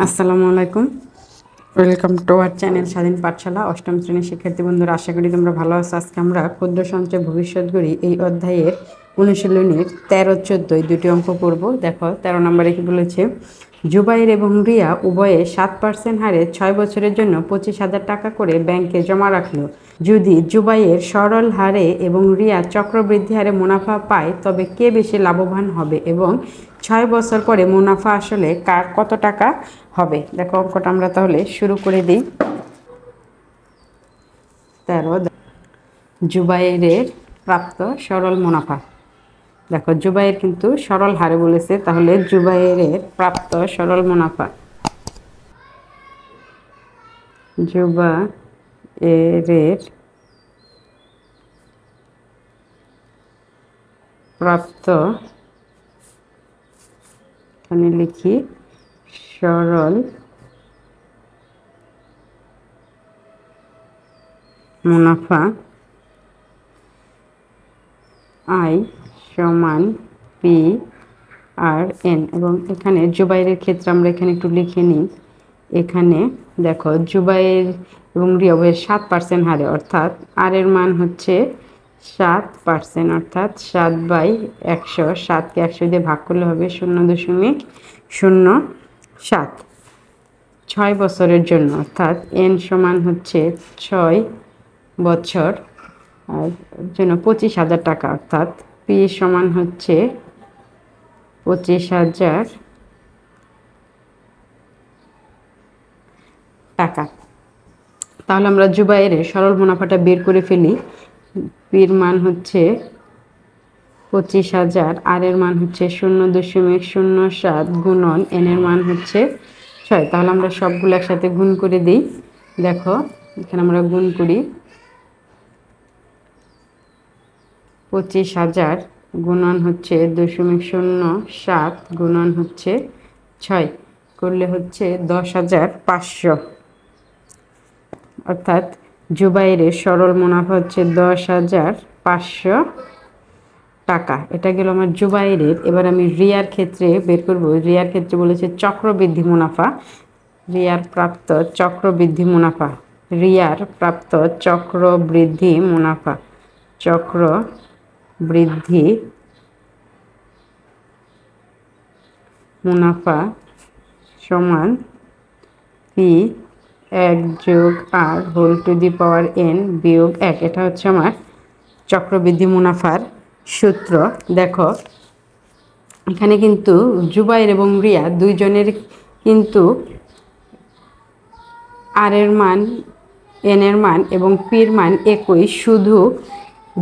আসসালামু আলাইকুম। Welcome to our channel স্বাধীন পাঠশালা। অষ্টম শ্রেণীর শিক্ষার্থী বন্ধুরা, আশা করি তোমরা ভালো আছো। আজকে আমরা ক্ষুদ্র সঞ্চয় ভবিষ্যৎ গড়ি এই অধ্যায়ের অনুশীলনীর 13-14 দুটি অঙ্ক করব। দেখো 13 নম্বরে কি বলেছে, জুবাইর এবং রিয়া উভয়ে 7% হারে 6 বছরের জন্য 25,000 টাকা করে ব্যাংকে জমা রাখলো। যদি জুবাইয়ের সরল হারে এবং রিয়া চক্রবৃদ্ধি হারে মুনাফা পায়, তবে কে বেশি লাভবান হবে এবং 6 বছর পরে মুনাফা আসলে কার কত টাকা হবে? দেখো অঙ্কটা আমরা তাহলে শুরু করে দিই। 13, জুবাইরের প্রাপ্ত সরল মুনাফা। দেখো জুবাইর কিন্তু সরল হারে বলেছে, তাহলে জুবাইরের প্রাপ্ত সরল মুনাফা, জুবাইরের প্রাপ্ত, এখানে লিখি সরল মুনাফা আই সমান পি আর এন। এবং এখানে জুবাইরের ক্ষেত্রে আমরা এখানে একটু লিখে নিই। এখানে দেখো জুবাইর এবং রিয়া 7% হারে, অর্থাৎ আর এর মান হচ্ছে 7%, অর্থাৎ 7/100। 7কে 100 দিয়ে ভাগ করলে হবে 0.07। 6 বছরের জন্য, অর্থাৎ এন সমান হচ্ছে 6 বছর আর জন্য 25,000 টাকা, অর্থাৎ পি সমান হচ্ছে 25,000 টাকা। তাহলে আমরা জুবাইরের সরল মুনাফাটা বের করে ফেলি। পির মান হচ্ছে 25,000, আর এর মান হচ্ছে 0.07 গুণন এন এর মান হচ্ছে 6। তাহলে আমরা সবগুলো একসাথে গুণ করে দিই। দেখো এখানে আমরা গুণ করি, 25,000 গুণন হচ্ছে 0.07 গুণন হচ্ছে 6 করলে হচ্ছে 10,500, অর্থাৎ জুবাইরের সরল মুনাফা হচ্ছে 10,500 টাকা। এটা গেল আমার জুবাইরের। এবার আমি রিয়ার ক্ষেত্রে বের করব। রিয়ার ক্ষেত্রে বলেছে চক্রবৃদ্ধি মুনাফা, রিয়ার প্রাপ্ত চক্রবৃদ্ধি মুনাফা, রিয়ার প্রাপ্ত চক্রবৃদ্ধি মুনাফা, চক্রবৃদ্ধি মুনাফা সমান পি 1 যোগ r whole to the power n বিয়োগ 1। এটা হচ্ছে আমার চক্রবৃদ্ধি মুনাফার সূত্র। দেখো এখানে কিন্তু জুবাইর এবং রিয়া দুইজনের কিন্তু আর এর মান, এন এর মান এবং পির মান একই, শুধু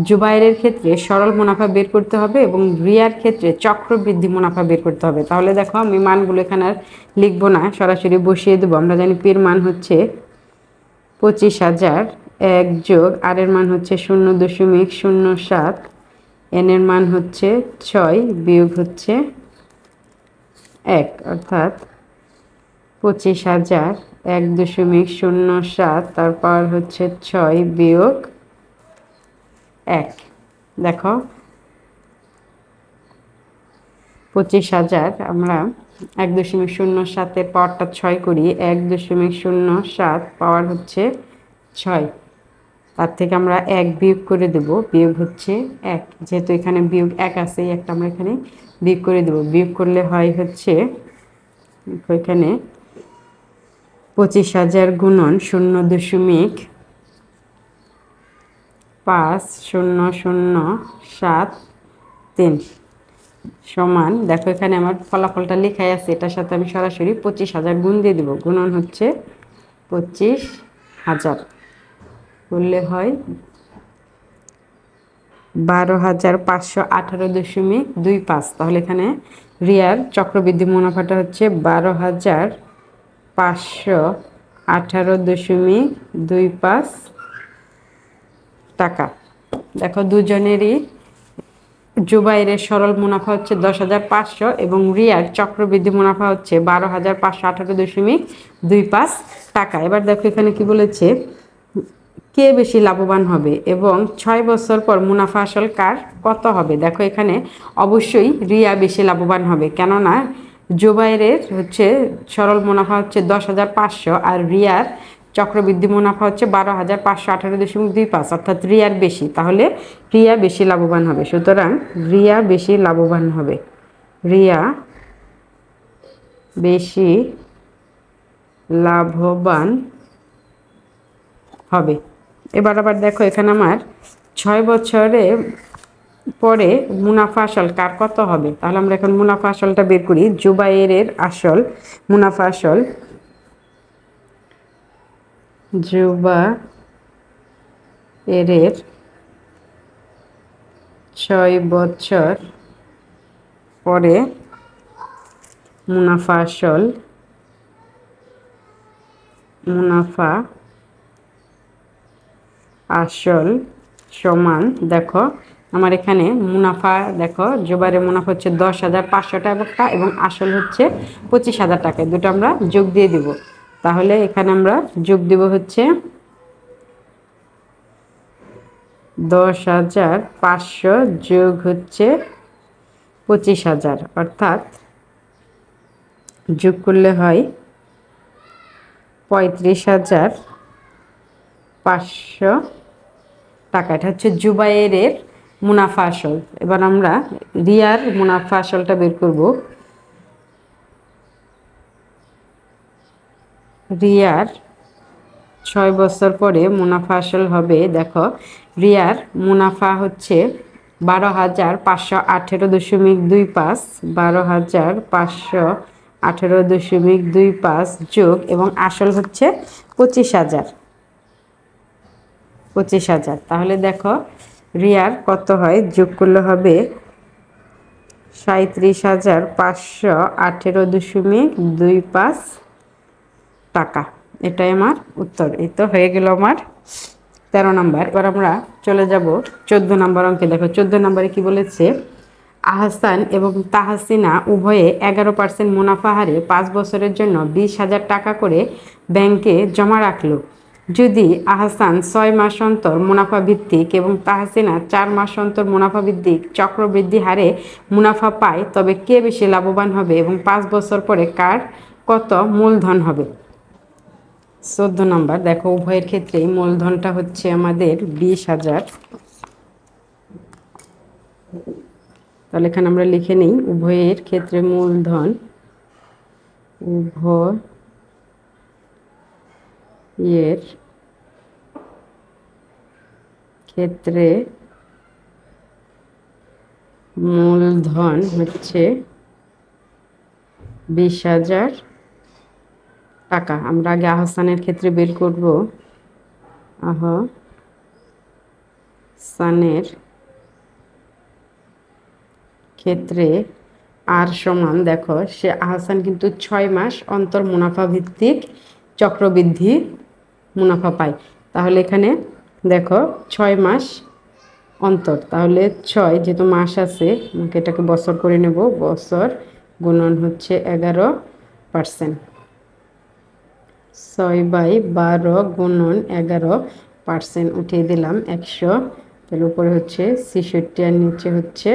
জুবাইরের ক্ষেত্রে সরল মুনাফা বের করতে হবে এবং রিয়ার ক্ষেত্রে চক্রবৃদ্ধি মুনাফা বের করতে হবে। তাহলে দেখো আমি মানগুলো এখানে আর লিখবো না, সরাসরি বসিয়ে দেবো। আমরা জানি পির মান হচ্ছে 25,000, 1 যোগ আর এর মান হচ্ছে 0.07, এন এর মান হচ্ছে 6 বিয়োগ হচ্ছে 1, অর্থাৎ 25,000 1.07 তারপর হচ্ছে 6 বিয়োগ 1। দেখো 25,000 আমরা 1.07 পাওয়ারটা 6 করি, 1.07 পাওয়ার হচ্ছে 6, তার থেকে আমরা 1 বিয়োগ করে দেব, বিয়োগ হচ্ছে 1। যেহেতু এখানে বিয়োগ 1 আছে, এই একটা আমরা এখানে বিয়োগ করে দেব। বিয়োগ করলে হয় হচ্ছে এখানে 25,000 গুণন 0.5007 সমান, দেখো এখানে আমার ফলাফলটা লেখাই আছে, এটার সাথে আমি সরাসরি 25,000 গুণ দিয়ে দেবো। গুণন হচ্ছে 25,000 করলে হয় 12,518.25। তাহলে এখানে রিয়ার চক্রবৃদ্ধি মুনাফাটা হচ্ছে 12,518.25 টাকা। দেখো দুজনেরই জুবাইরের সরল মুনাফা হচ্ছে 10,500 এবং রিয়ার চক্রবৃদ্ধি মুনাফা হচ্ছে 12,518.25 টাকা। এবার দেখো এখানে কি বলেছে, কে বেশি লাভবান হবে এবং 6 বছর পর মুনাফা আসল কার কত হবে? দেখো এখানে অবশ্যই রিয়া বেশি লাভবান হবে, কেননা জুবাইরের হচ্ছে সরল মুনাফা হচ্ছে 10,500, আর রিয়ার চক্রবৃদ্ধি মুনাফা হচ্ছে 12,518.25, অর্থাৎ রিয়ার বেশি, তাহলে রিয়া বেশি লাভবান হবে। সুতরাং রিয়া বেশি লাভবান হবে, রিয়া বেশি লাভবান হবে। এবার আবার দেখো এখানে আমার 6 বছরে পরে মুনাফা আসল কার কত হবে, তাহলে আমরা এখন মুনাফা আসলটা বের করি। জুবাইরের আসল মুনাফা আসল, জুবাইরের 6 বছর পরে মুনাফা আসল, মুনাফা আসল সমান, দেখো আমার এখানে মুনাফা, দেখো জুবাইরের মুনাফা হচ্ছে 10,500 টাকা এবং আসল হচ্ছে 25,000 টাকা, দুটো আমরা যোগ দিয়ে দিব। তাহলে এখানে আমরা যোগ দিব হচ্ছে 10,500 যোগ হচ্ছে 25,000, অর্থাৎ যোগ করলে হয় 35,500 টাকা। এটা হচ্ছে জুবাইরের মুনাফা আসল। এবার আমরা রিয়ার মুনাফা আসলটা বের করব। রিয়ার 6 বছর পরে মুনাফা আসল হবে, দেখো রিয়ার মুনাফা হচ্ছে 12,518.25, 12,518.25 যোগ এবং আসল হচ্ছে 25,000, তাহলে দেখো রিয়ার কত হয়, যোগ করলে হবে 37,518.25 টাকা। এটাই আমার উত্তর। এই তো হয়ে গেল আমার 13 নম্বর। এবার আমরা চলে যাব 14 নম্বর অঙ্কে। দেখো 14 নম্বরে কি বলেছে, আহসান এবং তাহসিনা উভয়ে 11% মুনাফা হারে 5 বছরের জন্য 20,000 টাকা করে ব্যাংকে জমা রাখলো। যদি আহসান 6 মাস অন্তর মুনাফা ভিত্তিক এবং তাহসিনা 4 মাস অন্তর মুনাফা ভিত্তিক চক্রবৃদ্ধি হারে মুনাফা পায়, তবে কে বেশি লাভবান হবে এবং 5 বছর পরে কার কত মূলধন হবে। 14 নম্বর, দেখো উভয়ের ক্ষেত্রেই মূলধনটা হচ্ছে আমাদের 20,000। তাহলে এখানে আমরা লিখে নিই উভয়ের ক্ষেত্রে মূলধন, উভয়ের ক্ষেত্রে মূলধন হচ্ছে 20,000 টাকা। আমরা আগে আহসানের ক্ষেত্রে বের করব। আহসানের ক্ষেত্রে আর সমান, দেখো সে আহসান কিন্তু 6 মাস অন্তর মুনাফা ভিত্তিক চক্রবৃদ্ধি মুনাফা পায়। তাহলে এখানে দেখো 6 মাস অন্তর, তাহলে 6 যেহেতু মাস আছে, আমাকে এটাকে বছর করে নেব। বছর গুণন হচ্ছে 11%, 6/12 গুণন 11% উঠিয়ে দিলাম 100, তাহলে উপরে হচ্ছে 66 আর নিচে হচ্ছে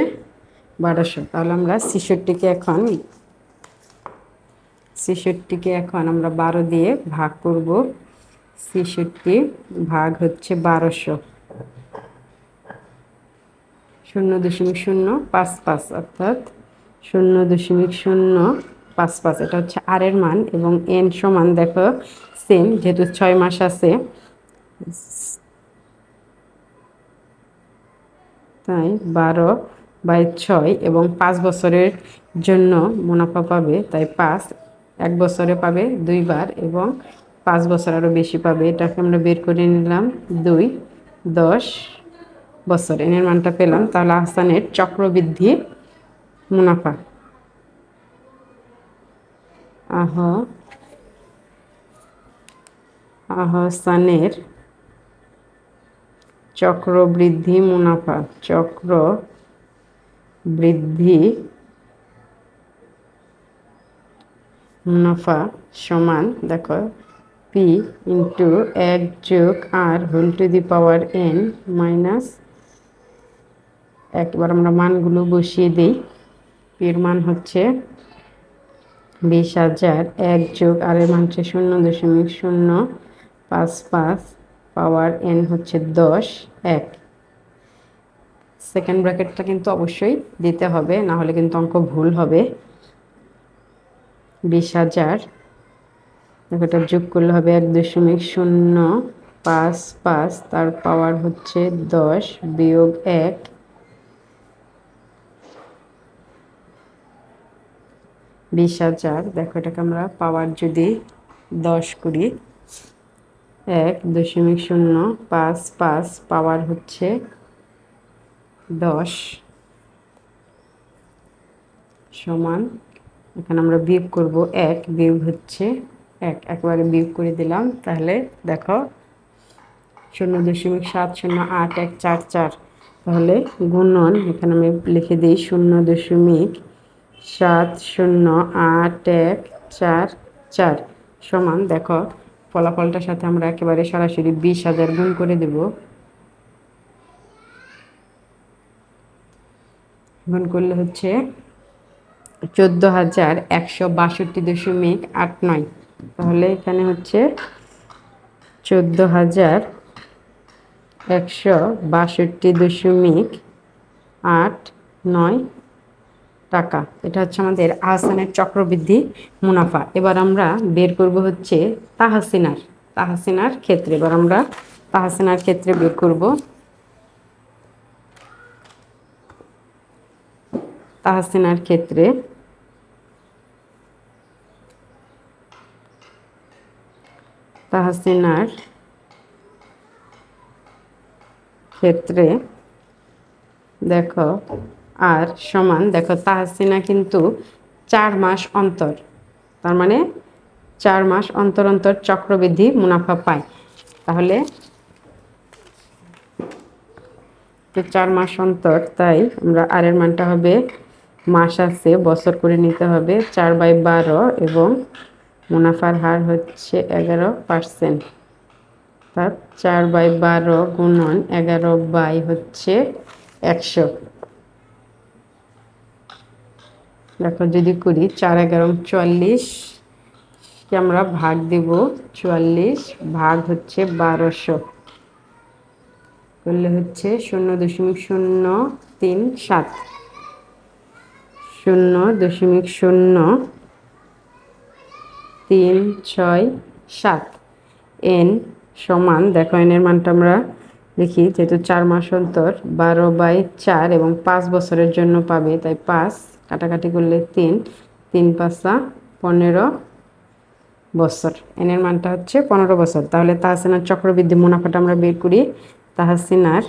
1200। তাহলে আমরা 66কে এখন আমরা 12 দিয়ে ভাগ করব। 66 ভাগ হচ্ছে 1200, 0.055, অর্থাৎ 0.055। এটা হচ্ছে আর এর মান এবং এন সমান, দেখো সেম যেহেতু 6 মাস আছে, তাই 12/6 এবং 5 বছরের জন্য মুনাফা পাবে, তাই 5 1 বছরে পাবে 2 বার এবং 5 বছর আরও বেশি পাবে। এটাকে আমরা বের করে নিলাম 2 10 বছর, এনের মানটা পেলাম। তাহলে আহসানের চক্রবৃদ্ধি মুনাফা, আহসানের চক্রবৃদ্ধি মুনাফা, চক্রবৃদ্ধি মুনাফা সমান, দেখো পি ইন্টু 1 যোগ r whole to the power n minus 1। এবার আমরা মানগুলো বসিয়ে দিই। পির মান হচ্ছে 20,000 1 যোগ আর এর মান হচ্ছে 0.055 পাওয়ার n হচ্ছে 10 1। সেকেন্ড ব্র্যাকেটটা কিন্তু অবশ্যই দিতে হবে, না হলে কিন্তু অঙ্ক ভুল হবে। 20,000 এটা যোগ করলে হবে 1.055, তার পাওয়ার হচ্ছে 10 বিয়োগ 1। 20,000 দেখো এটাকে আমরা পাওয়ার যদি 10 করি, 1.055 পাওয়ার হচ্ছে 10 সমান, এখানে আমরা বিয়োগ করব 1 বিয়োগ হচ্ছে 1, একবারে বিয়োগ করে দিলাম। তাহলে দেখো 0.708144, তাহলে গুণন এখানে আমি লিখে দিই 0.708144 সমান, দেখো ফলাফলটার সাথে আমরা একেবারে সরাসরি 20,000 গুণ করে দেব। গুণ করলে হচ্ছে 14,162.89, তাহলে এখানে হচ্ছে 14,162.89 টাকা। এটা হচ্ছে আমাদের আহসানের চক্রবৃদ্ধি মুনাফা। এবার আমরা বের করব হচ্ছে তাহসিনার ক্ষেত্রে। এবার আমরা তাহসিনার ক্ষেত্রে বের করব। তাহসিনার ক্ষেত্রে দেখো আর সমান, দেখো তাহসিনা কিন্তু 4 মাস অন্তর, তার মানে 4 মাস অন্তর অন্তর চক্রবৃদ্ধি মুনাফা পায়। তাহলে 4 মাস অন্তর, তাই আমরা আর এর মানটা হবে, মাস আছে বছর করে নিতে হবে, 4/12 এবং মুনাফার হার হচ্ছে 11%। তার 4/12 গুণন 11 হচ্ছে 100। দেখো যদি করি 4 11 44 কে আমরা ভাগ দেব, 44 ভাগ হচ্ছে 1200 করলে হচ্ছে 0.037, 0.0367। n সমান, দেখো n এর মানটা আমরা লিখি, যেহেতু 4 মাস অন্তর 12/4 এবং 5 বছরের জন্য পাবে, তাই 5 কাটাকাটি করলে 3 3 5 15 বছর। n এর মানটা হচ্ছে 15 বছর। তাহলে তাহসিনার চক্রবৃদ্ধি মুনাফাটা আমরা বের করি। তাহসিনার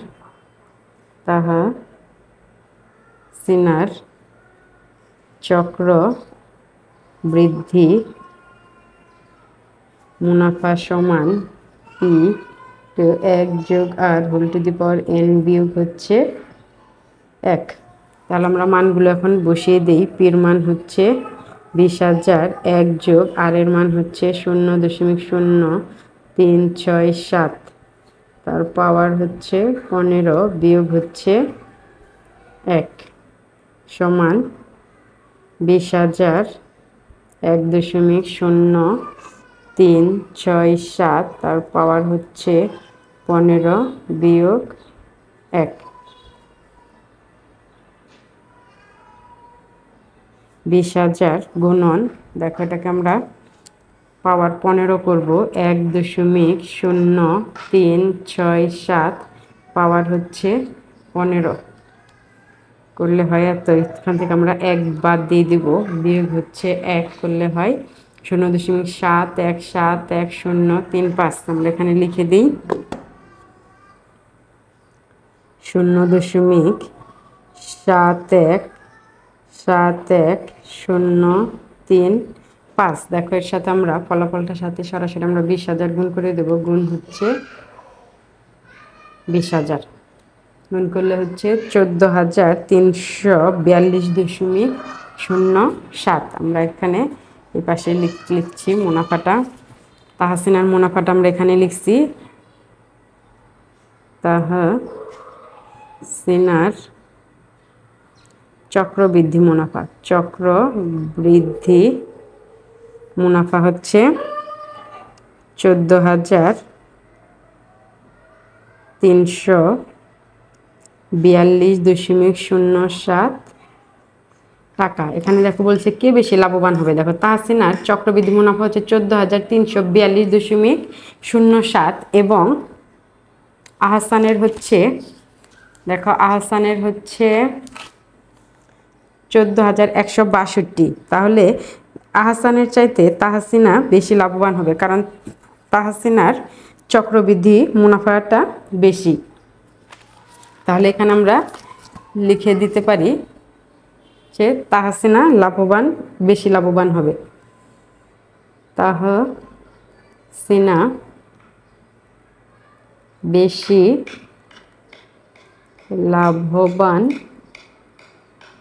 চক্র বৃদ্ধি মুনাফা সমান P তো 1 যোগ r whole to the power n বিয়োগ হচ্ছে 1। তাহলে আমরা মানগুলো এখন বসিয়ে দিই। P এর মান হচ্ছে 20,000, 1 যোগ r এর মান হচ্ছে 0.0367, তার পাওয়ার হচ্ছে 15 বিয়োগ হচ্ছে 1 সমান 20,000 1.0367, তার পাওয়ার হচ্ছে 15 বিয়োগ 1। 20,000 গুণন, দেখো এটাকে আমরা পাওয়ার 15 করব, 1.0367 পাওয়ার হচ্ছে 15 করলে হয় এত। এখান থেকে আমরা 1 বাদ দিয়ে দিব, বিয়োগ হচ্ছে 1 করলে হয় 0.71711035। আমরা এখানে লিখে দিই 0.71711035। দেখো এর সাথে আমরা ফলাফলটার সাথে সরাসরি আমরা 20,000 গুণ করে দেব। গুণ হচ্ছে 20,000 গুণ করলে হচ্ছে 14,342.07। আমরা এখানে এই পাশে লিখছি মুনাফাটা, তাহসিনার মুনাফাটা আমরা এখানে লিখছি তাহসিনার চক্রবৃদ্ধি মুনাফা, চক্রবৃদ্ধি মুনাফা হচ্ছে 14,342.07 টাকা। এখানে দেখো বলছে কে বেশি লাভবান হবে। দেখো তাহসিনার চক্রবৃদ্ধি মুনাফা হচ্ছে 14,342.07 এবং আহসানের হচ্ছে, দেখো আহসানের হচ্ছে 14,162। তাহলে আহসানের চাইতে তাহসিনা বেশি লাভবান হবে, কারণ তাহসিনার চক্রবৃদ্ধি মুনাফাটা বেশি। তাহলে এখানে আমরা লিখে দিতে পারি যে তাহসিনা বেশি লাভবান হবে। তাহসিনা বেশি লাভবান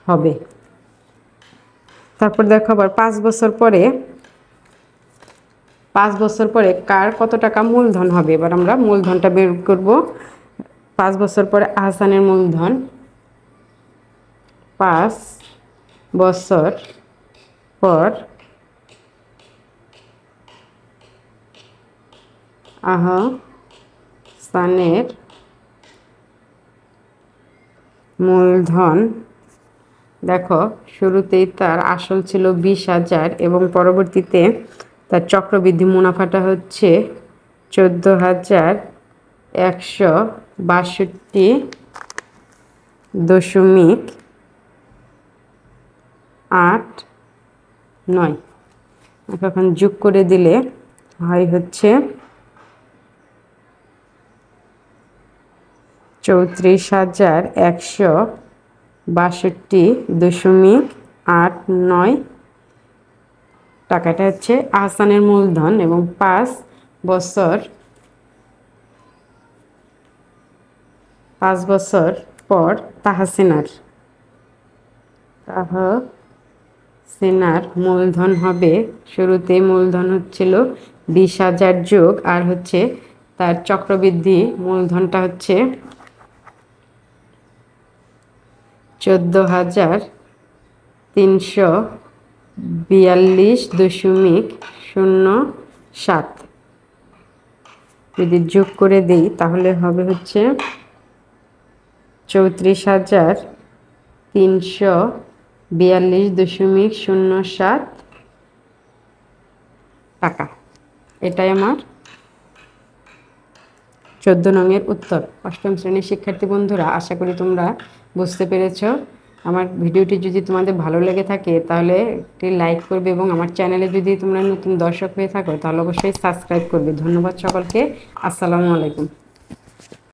হবে। তারপর দেখো আবার 5 বছর পরে কার কত টাকা মূলধন হবে। এবার আমরা মূলধনটা বের করব। 5 বছর পরে আহসানের মূলধন, 5 বছর পর আহসানের মূলধন, দেখো শুরুতেই তার আসল ছিল 20,000 এবং পরবর্তীতে তার চক্রবৃদ্ধি মুনাফাটা হচ্ছে 14,162.89। এখন যোগ করে দিলে হয় হচ্ছে 34,162.89 টাকাটা হচ্ছে আহসানের মূলধন এবং 5 বছর পর তাহসিনার মূলধন হবে, শুরুতে মূলধন হচ্ছিল 20,000 যোগ আর হচ্ছে তার চক্রবৃদ্ধি মূলধনটা হচ্ছে 14,342.07। যদি যোগ করে দেই তাহলে হবে হচ্ছে 34,342.07 টাকা। এটাই আমার 14 নংয়ের উত্তর। অষ্টম শ্রেণীর শিক্ষার্থী বন্ধুরা, আশা করি তোমরা বুঝতে পেরেছো। আমার ভিডিওটি যদি তোমাদের ভালো লেগে থাকে তাহলে একটি লাইক করবে এবং আমার চ্যানেলে যদি তোমরা নতুন দর্শক হয়ে থাকো তাহলে অবশ্যই সাবস্ক্রাইব করবে। ধন্যবাদ সকলকে। আসসালামু আলাইকুম।